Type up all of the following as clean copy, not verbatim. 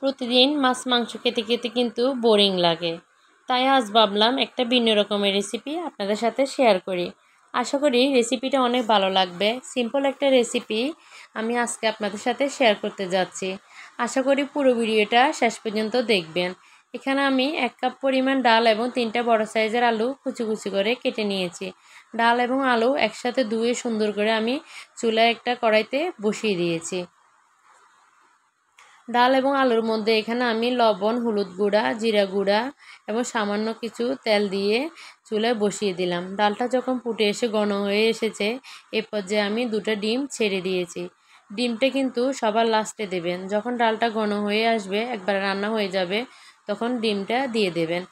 প্রতিদিন মাছ মাংস খেতে খেতে কিন্তু বোরিং লাগে, তাই আজ ভাবলাম একটা ভিন্ন রকমের রেসিপি আপনাদের সাথে শেয়ার করি। আশা করি রেসিপিটা অনেক ভালো লাগবে। সিম্পল একটা রেসিপি আমি আজকে আপনাদের সাথে শেয়ার করতে যাচ্ছি। আশা করি পুরো ভিডিওটা শেষ পর্যন্ত দেখবেন। এখানে আমি 1 কাপ পরিমাণ ডাল এবং 3টা বড় সাইজের আলু কুচি কুচি করে কেটে নিয়েছি। ডাল এবং আলু একসাথে ধুয়ে সুন্দর করে আমি চুলায় একটা কড়াইতে বসিয়ে দিয়েছি। ডাল এবং আলুর মধ্যে এখানে আমি লবণ, হলুদ গুঁড়া, জিরা গুঁড়া এবং সামান্য কিছু তেল দিয়ে চুলায় বসিয়ে দিলাম। ডালটা যখন ফুটে এসে ঘন হয়ে এসেছে, এ পর্যায়ে আমি 2টা ডিম ছেড়ে দিয়েছি। ডিমটা কিন্তু সবার লাস্টে দেবেন। যখন ডালটা ঘন হয়ে আসবে, একবার রান্না হয়ে যাবে, তখন ডিমটা দিয়ে দেবেন।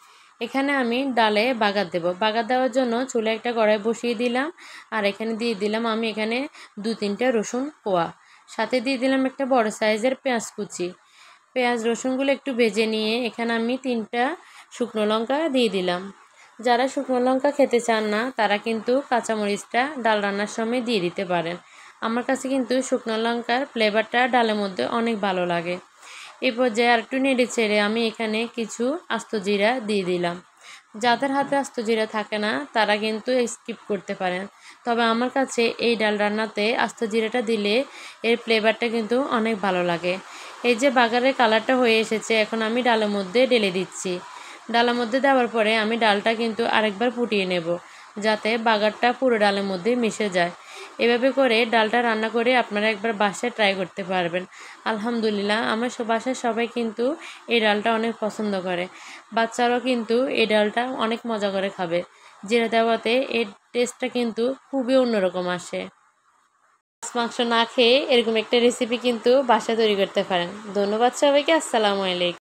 এখানে আমি ডালে বাগার দেব। বাগার দেওয়ার জন্য চুলায় একটা কড়াই বসিয়ে দিলাম, আর এখানে দিয়ে দিলাম আমি এখানে 2-3টা রসুন কোয়া। সাথে দিয়ে দিলাম একটা বড় সাইজের পেঁয়াজ কুচি। পেঁয়াজ রসুনগুলো একটু ভেজে নিয়ে এখানে আমি 3টা শুকনো লঙ্কা দিয়ে দিলাম। যারা শুকনো লঙ্কা খেতে চান না, তারা কিন্তু কাঁচামরিচটা ডাল রান্নার সময় দিয়ে দিতে পারেন। আমার কাছে কিন্তু শুকনো লঙ্কার ফ্লেভারটা ডালের মধ্যে অনেক ভালো লাগে। এই পর্যায়ে আর একটু নেড়ে চেড়ে আমি এখানে কিছু আস্ত জিরা দিয়ে দিলাম। যাদের হাতে আস্ত জিরা থাকে না, তারা কিন্তু স্কিপ করতে পারেন। তবে আমার কাছে এই ডাল রান্নাতে আস্ত জিরাটা দিলে এর ফ্লেভারটা কিন্তু অনেক ভালো লাগে। এই যে বাগারের কালারটা হয়ে এসেছে, এখন আমি ডালের মধ্যে ঢেলে দিচ্ছি। ডালের মধ্যে দেওয়ার পরে আমি ডালটা কিন্তু আরেকবার ফুটিয়ে নেব, যাতে বাগারটা পুরো ডালের মধ্যে মিশে যায়। এভাবে করে ডালটা রান্না করে আপনারা একবার বাসায় ট্রাই করতে পারবেন। আলহামদুলিল্লাহ, আমার বাসায় সবাই কিন্তু এই ডালটা অনেক পছন্দ করে। বাচ্চারাও কিন্তু এই ডালটা অনেক মজা করে খাবে। জিরা দেওয়াতে এর টেস্টটা কিন্তু খুবই অন্যরকম আসে। মাছ মাংস না খেয়ে এরকম একটা রেসিপি কিন্তু বাসায় তৈরি করতে পারেন। ধন্যবাদ সবাইকে। আসসালামু আলাইকুম।